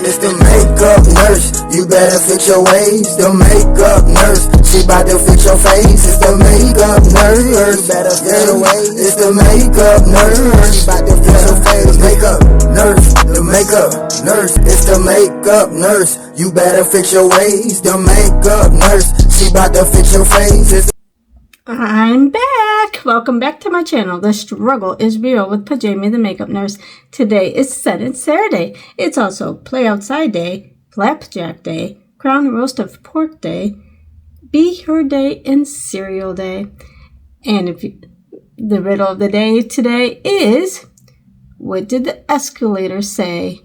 It's the makeup nurse, you better fix your ways. The makeup nurse, she bout to fix your face. It's the makeup nurse, you better fix your ways. It's the makeup nurse, she bout to fix your face. Makeup nurse, the makeup nurse. It's the makeup nurse, you better fix your ways. The makeup nurse, she bout to fix your face. I'm back. Welcome back to my channel. The struggle is real with Pajami the Makeup Nurse. Today is Senate Saturday. It's also Play Outside Day, Flapjack Day, Crown Roast of Pork Day, Be Her Day, and Cereal Day. And the riddle of the day today is, what did the escalator say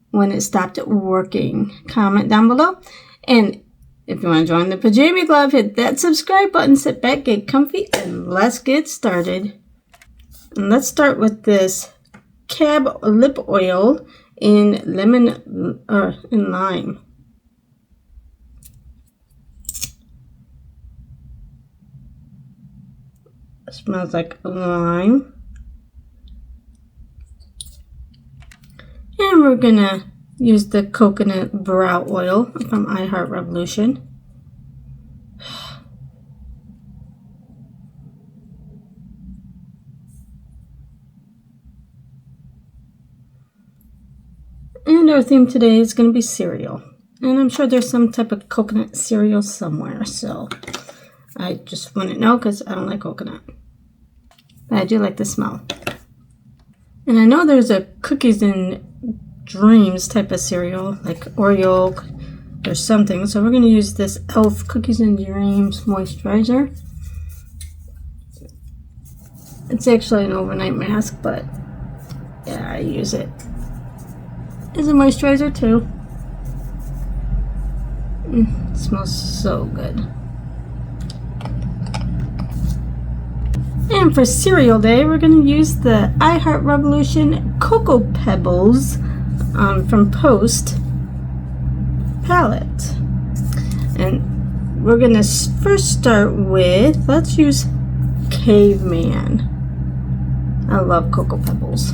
when it stopped working? Comment down below. And if you want to join the Pajami Club, hit that subscribe button, sit back, get comfy, and let's get started. And let's start with this Cab lip oil in lime. It smells like lime. And we're gonna use the coconut brow oil from iHeart Revolution. And our theme today is going to be cereal. And I'm sure there's some type of coconut cereal somewhere. So I just wouldn't know because I don't like coconut. But I do like the smell. And I know there's a cookies and dreams type of cereal, like Oreo or something. So we're going to use this e.l.f. Cookies and Dreams moisturizer. It's actually an overnight mask, but yeah, I use it as a moisturizer too. It smells so good. And for cereal day, we're going to use the iHeart Revolution Cocoa Pebbles from Post palette. And we're going to first start with, let's use Caveman. I love Cocoa Pebbles.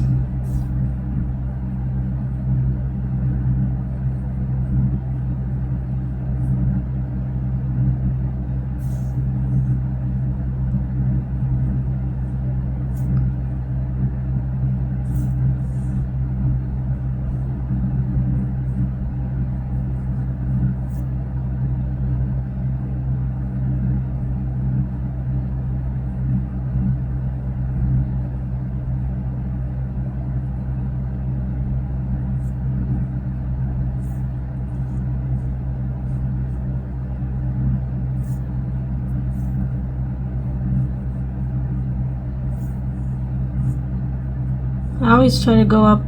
I always try to go up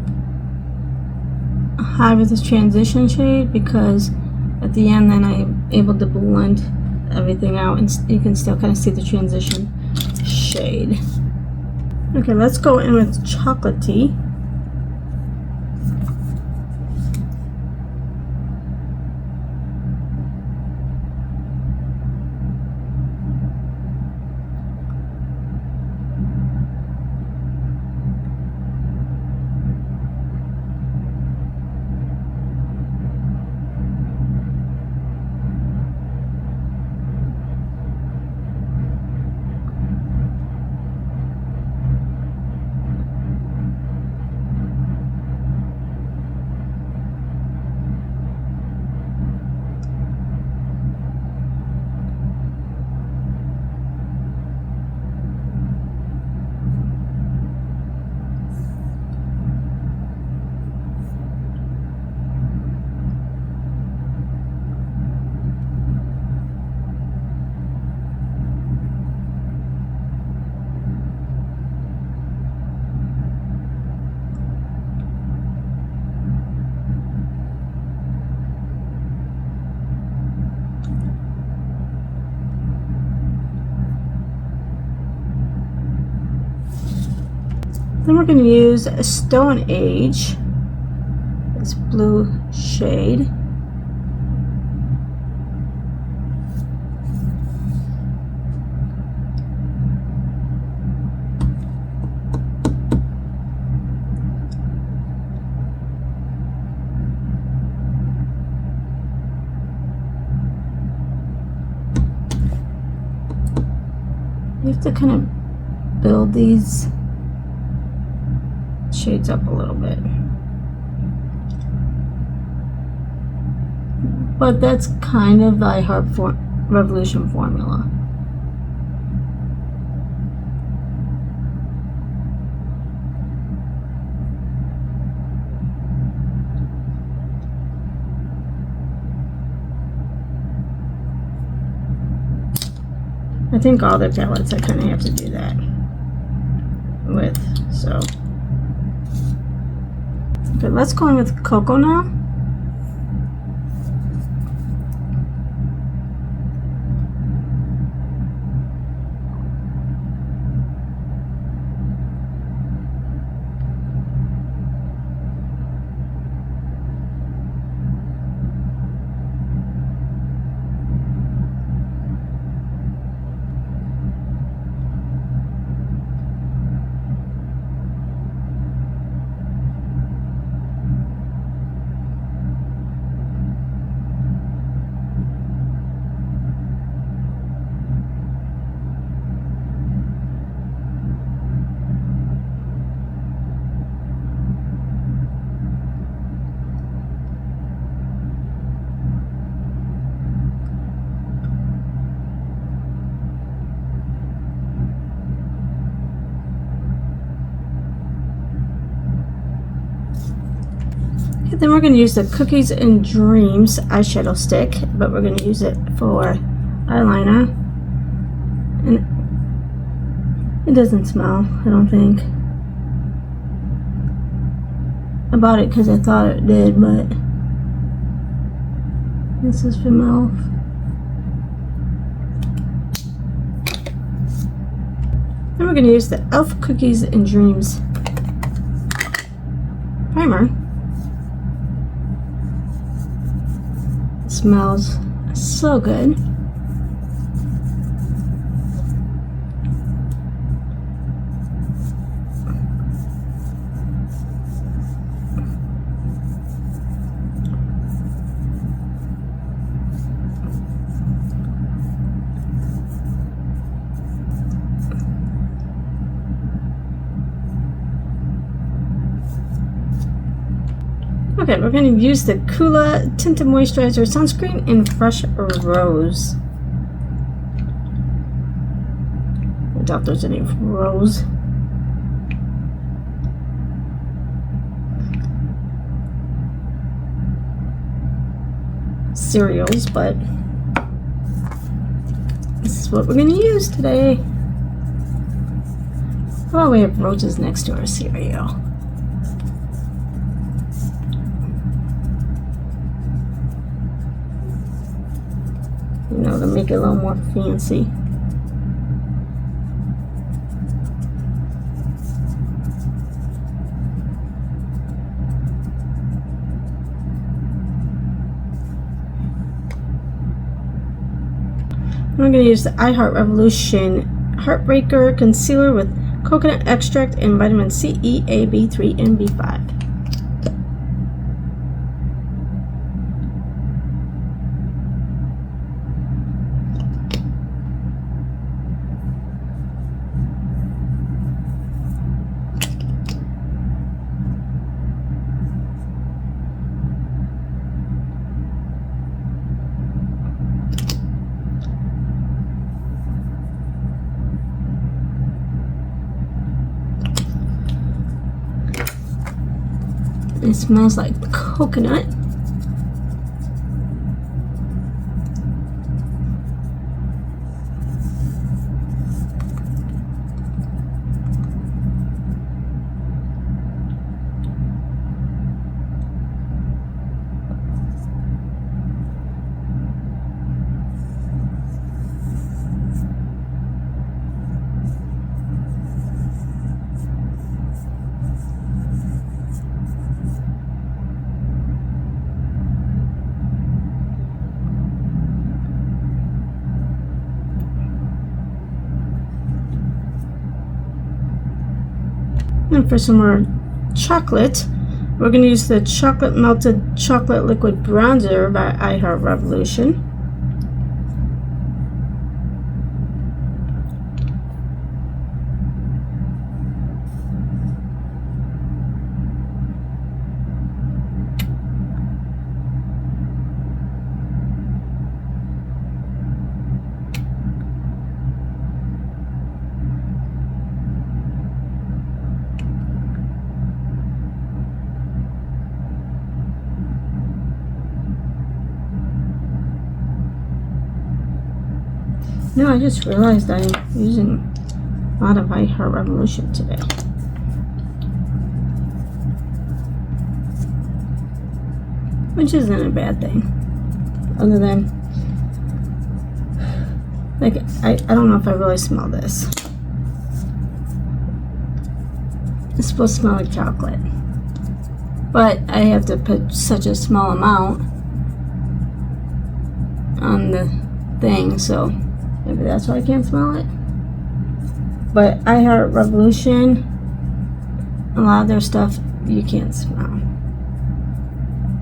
high with this transition shade because at the end then I'm able to blend everything out and you can still kind of see the transition shade. Okay, let's go in with Chocolatey. Then we're going to use Stone Age, this blue shade. You have to kind of build these shades up a little bit. But that's kind of the iHeart Revolution formula. I think all the palettes I kind of have to do that with, so. Okay, let's go in with Cocoa now. Then we're going to use the Cookies and Dreams eyeshadow stick, but we're going to use it for eyeliner. And it doesn't smell, I don't think. I bought it because I thought it did, but this is from e.l.f. Then we're going to use the e.l.f. Cookies and Dreams primer. Smells so good. Okay, we're going to use the Coola Tinted Moisturizer Sunscreen in Fresh Rose. I doubt there's any rose. Cereals, but this is what we're going to use today. Oh, we have roses next to our cereal. You know, to make it a little more fancy. I'm going to use the iHeart Revolution Heartbreaker Concealer with coconut extract and vitamin C, E, A, B3, and B5. It smells like coconut. And for some more chocolate, we're going to use the Chocolate Melted Chocolate Liquid Bronzer by iHeart Revolution. No, I just realized I'm using a lot of I Heart Revolution today. Which isn't a bad thing. Other than, like, I don't know if I really smell this. It's supposed to smell like chocolate. But I have to put such a small amount on the thing, so maybe that's why I can't smell it. But I Heart Revolution, a lot of their stuff you can't smell.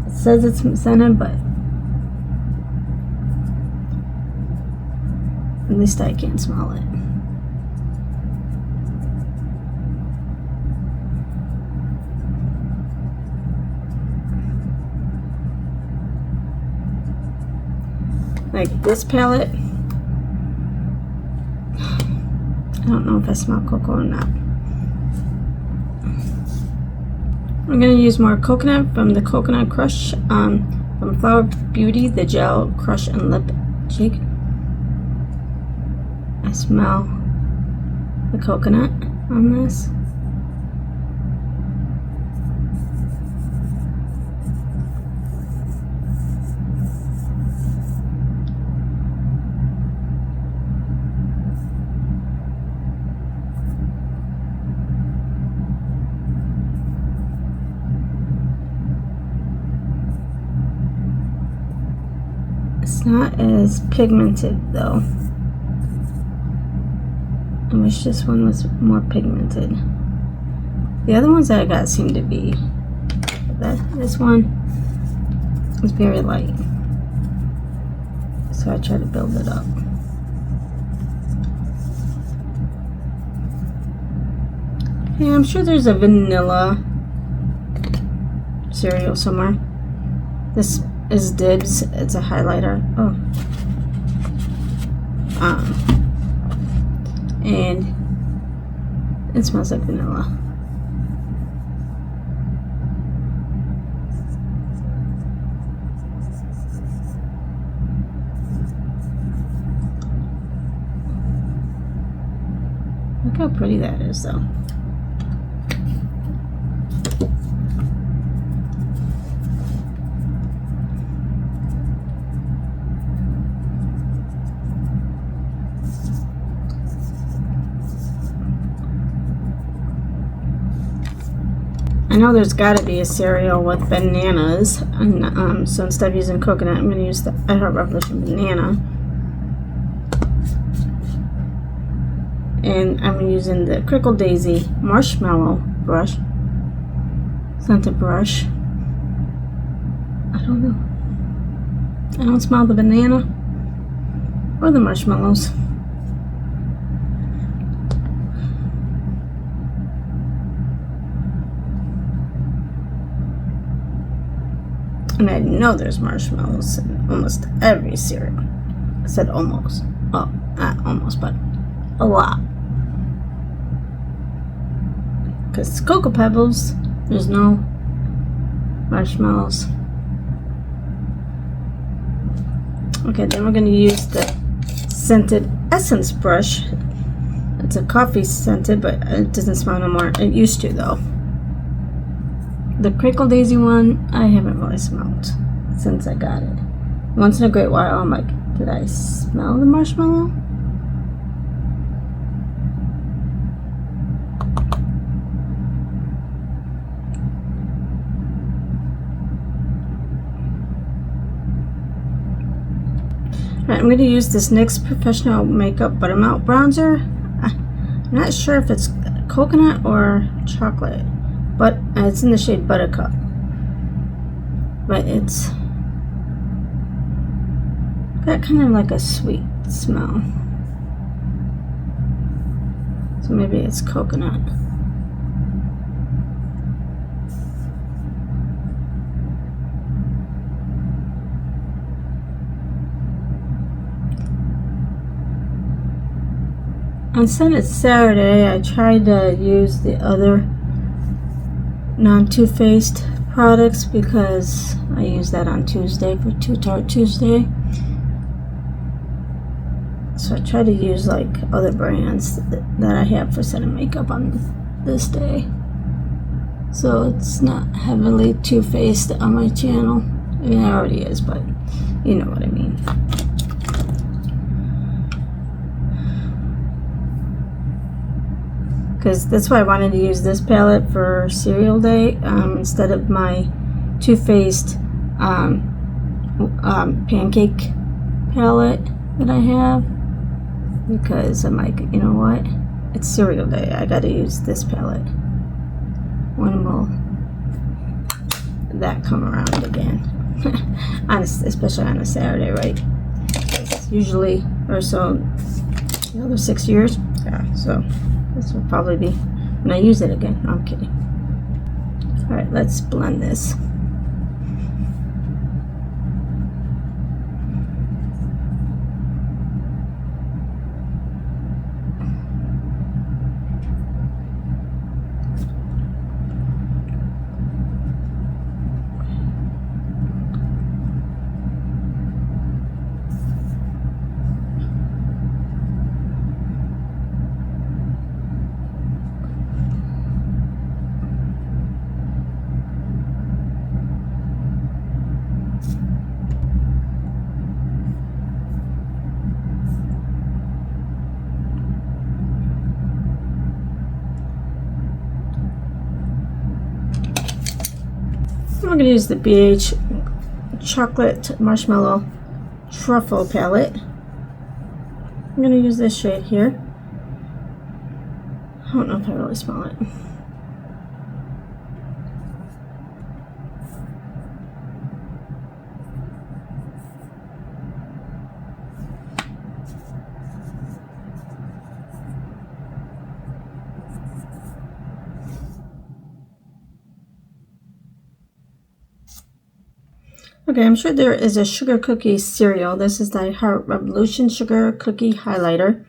It says it's scented, but at least I can't smell it. Like this palette, I don't know if I smell cocoa or not. I'm going to use more coconut from the Coconut Crush from Flower Beauty, the Gel Crush and Lip Cheek. I smell the coconut on this. It's not as pigmented though. I wish this one was more pigmented. The other ones that I got seem to be. This one is very light. So I try to build it up. Yeah, I'm sure there's a vanilla cereal somewhere. This is Dibs. It's a highlighter. Oh. And it smells like vanilla. Look how pretty that is, though. I know there's got to be a cereal with bananas, and so instead of using coconut, I'm going to use the I Heart Revolution banana. And I'm using the Crickle Daisy marshmallow brush, scented brush. I don't know. I don't smell the banana or the marshmallows. And I know there's marshmallows in almost every cereal. I said almost. Oh, not almost, but a lot. Because Cocoa Pebbles, there's no marshmallows. Okay, then we're going to use the scented Essence brush. It's a coffee scented, but it doesn't smell no more. It used to, though. The Crickle Daisy one, I haven't really smelled since I got it. Once in a great while, I'm like, did I smell the marshmallow? Alright, I'm going to use this NYX Professional Makeup Buttermelt Bronzer. I'm not sure if it's coconut or chocolate. But it's in the shade Buttercup. But it's got kind of like a sweet smell. So maybe it's coconut. On Scented Saturday, I tried to use the other non-Too Faced products because I use that on Tuesday for Too Tart Tuesday. So I try to use like other brands that I have for setting makeup on this day. So it's not heavily Too Faced on my channel. I mean, it already is, but you know what I mean. Because that's why I wanted to use this palette for Cereal Day instead of my Too Faced pancake palette that I have. Because I'm like, you know what? It's Cereal Day. I gotta use this palette. When will that come around again? Especially on a Saturday, right? Usually, or so, the other 6 years. Yeah, so this will probably be when I use it again. No, I'm kidding. All right, let's blend this. I'm going to use the BH Chocolate Marshmallow Truffle palette. I'm going to use this shade here. I don't know if I really smell it. Okay, I'm sure there is a sugar cookie cereal. This is the Heart Revolution Sugar Cookie Highlighter.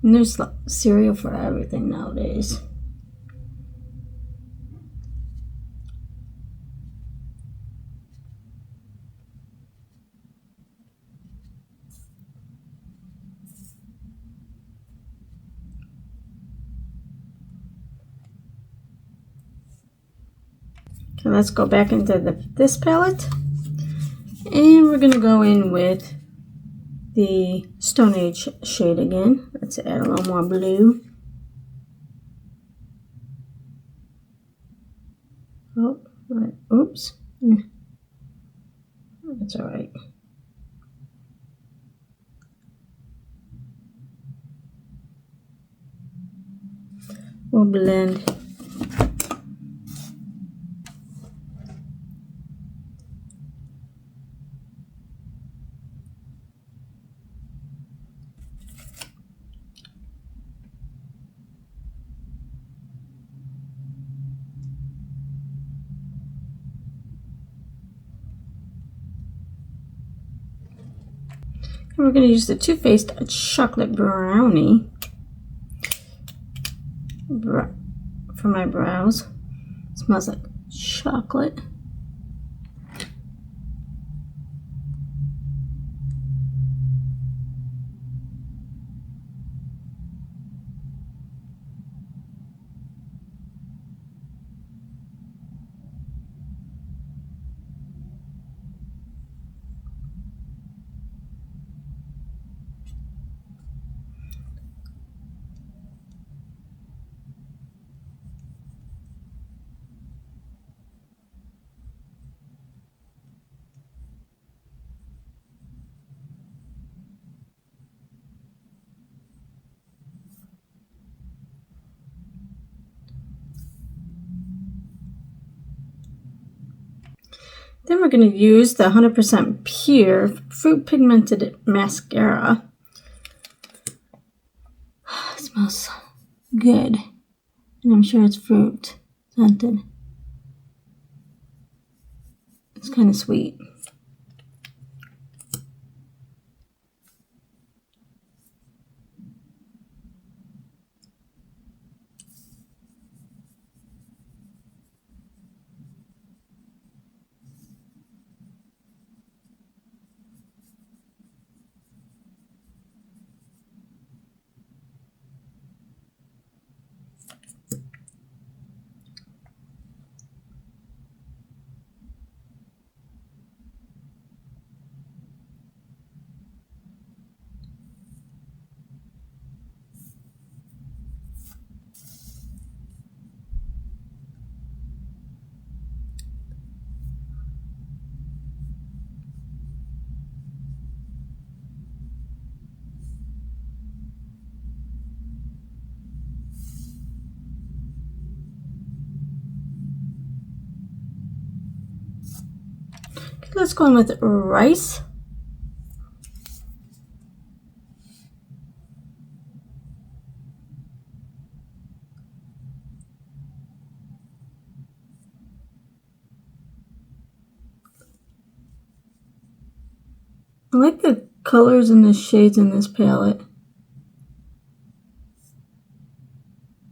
And there's cereal for everything nowadays. Okay, let's go back into this palette. And we're going to go in with the Stone Age shade again. Let's add a little more blue. Oh, right. Oops. That's all right. We'll blend. And we're going to use the Too Faced Chocolate Brownie for my brows. It smells like chocolate. Then we're going to use the 100% Pure Fruit Pigmented Mascara. It smells good. And I'm sure it's fruit scented. It's kind of sweet. let's go in with rice. I like the colors and the shades in this palette.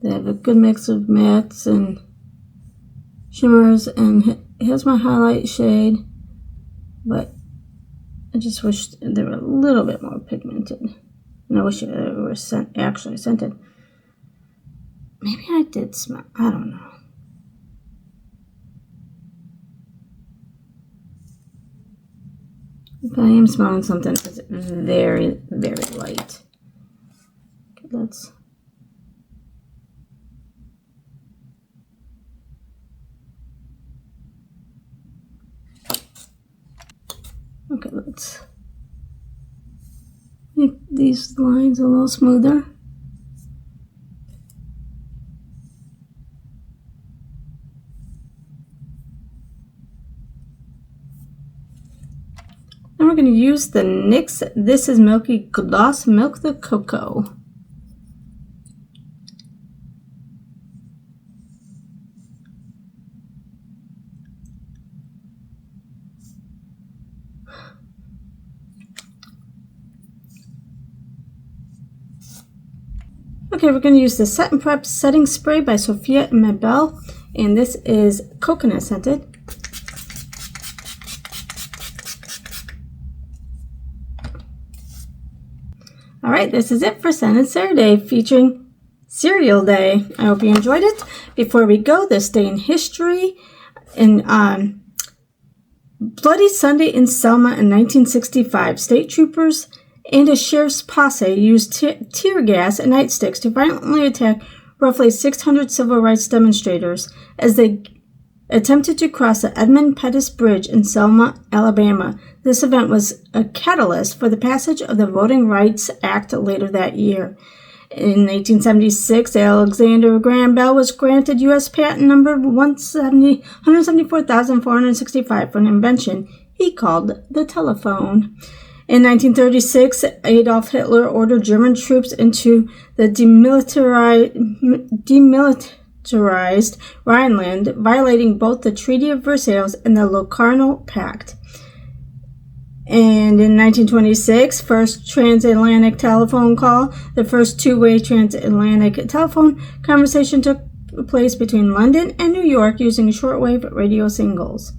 They have a good mix of mattes and shimmers, and here's my highlight shade, but I just wish they were a little bit more pigmented, and I wish they were actually scented. Maybe I did smell, I don't know. But I am smelling something that's very, very light. Okay, let's... Okay, let's make these lines a little smoother. And we're going to use the NYX This Is Milky Gloss Milk the Cocoa. Okay, we're going to use the Set and Prep Setting Spray by Sophia and Mabel, and this is coconut scented. Alright, this is it for Scented Saturday featuring Cereal Day. I hope you enjoyed it. Before we go, this day in history, in Bloody Sunday in Selma in 1965, state troopers and a sheriff's posse used tear gas and nightsticks to violently attack roughly 600 civil rights demonstrators as they attempted to cross the Edmund Pettus Bridge in Selma, Alabama. This event was a catalyst for the passage of the Voting Rights Act later that year. In 1876, Alexander Graham Bell was granted U.S. patent number 174,465 for an invention he called the telephone. In 1936, Adolf Hitler ordered German troops into the demilitarized Rhineland, violating both the Treaty of Versailles and the Locarno Pact. And in 1926, first transatlantic telephone call. The first two-way transatlantic telephone conversation took place between London and New York using shortwave radio signals.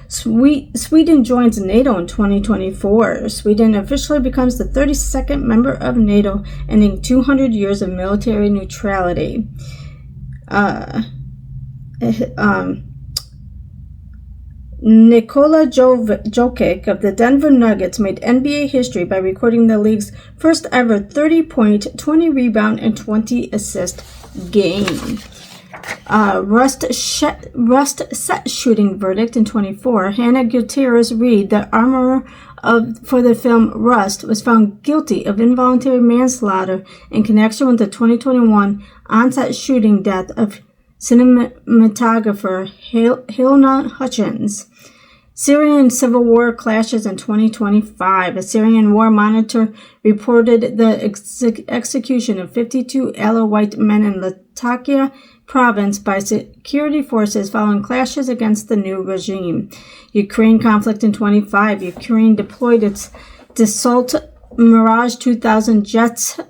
Sweden joins NATO in 2024. Sweden officially becomes the 32nd member of NATO, ending 200 years of military neutrality. Nikola Jokic of the Denver Nuggets made NBA history by recording the league's first ever 30-point, 20-rebound, and 20-assist game. Rust set shooting verdict in 24. Hannah Gutierrez Reed, the armorer for the film Rust, was found guilty of involuntary manslaughter in connection with the 2021 on-set shooting death of cinematographer Hilna Hutchins. Syrian civil war clashes in 2025. A Syrian war monitor reported the execution of 52 Alawite men in Latakia province by security forces following clashes against the new regime. Ukraine conflict in 25. Ukraine deployed its Dassault Mirage 2000 jets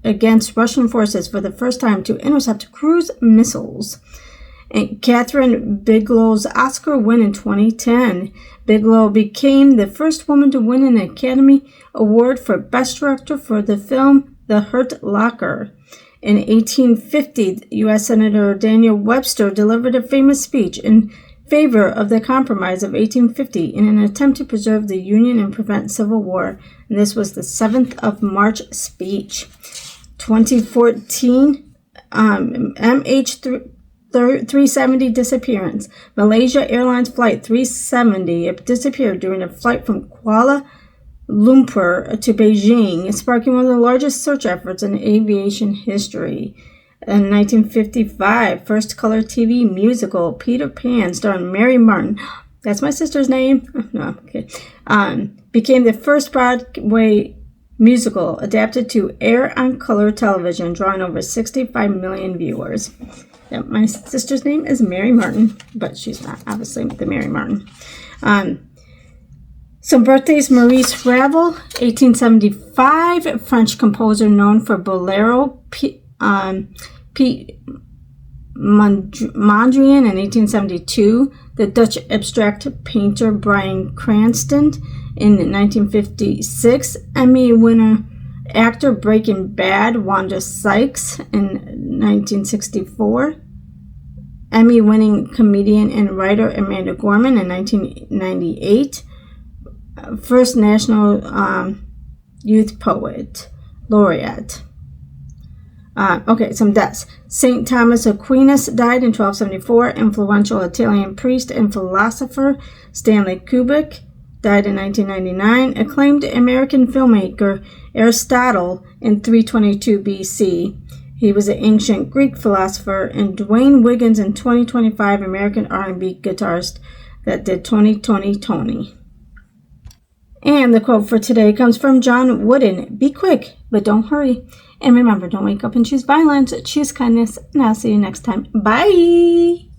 against Russian forces for the first time to intercept cruise missiles. And Catherine Bigelow's Oscar win in 2010. Bigelow became the first woman to win an Academy Award for Best Director for the film The Hurt Locker. In 1850, U.S. Senator Daniel Webster delivered a famous speech in favor of the Compromise of 1850 in an attempt to preserve the Union and prevent civil war. And this was the 7th of March speech. 2014, MH370 disappearance. Malaysia Airlines Flight 370 disappeared during a flight from Kuala Lumpur to Beijing, sparking one of the largest search efforts in aviation history. In 1955, first color TV musical Peter Pan, starring Mary Martin, That's my sister's name. No, okay. Became the first Broadway musical adapted to air on color television, drawing over 65 million viewers. Yep, my sister's name is Mary Martin, but she's not obviously the Mary Martin. Some birthdays: Maurice Ravel, 1875, French composer known for Bolero. Pete Mondrian in 1872, the Dutch abstract painter Brian Cranston in 1956, Emmy winner actor Breaking Bad Wanda Sykes in 1964, Emmy winning comedian and writer Amanda Gorman in 1998, first National Youth Poet Laureate. Some deaths. St. Thomas Aquinas died in 1274. Influential Italian priest and philosopher Stanley Kubrick died in 1999. Acclaimed American filmmaker Aristotle in 322 BC. He was an ancient Greek philosopher. And Dwayne Wiggins in 2025, American R&B guitarist that did Tony, Tony, Tony. And the quote for today comes from John Wooden. Be quick, but don't hurry. And remember, don't wake up and choose violence, choose kindness, and I'll see you next time. Bye!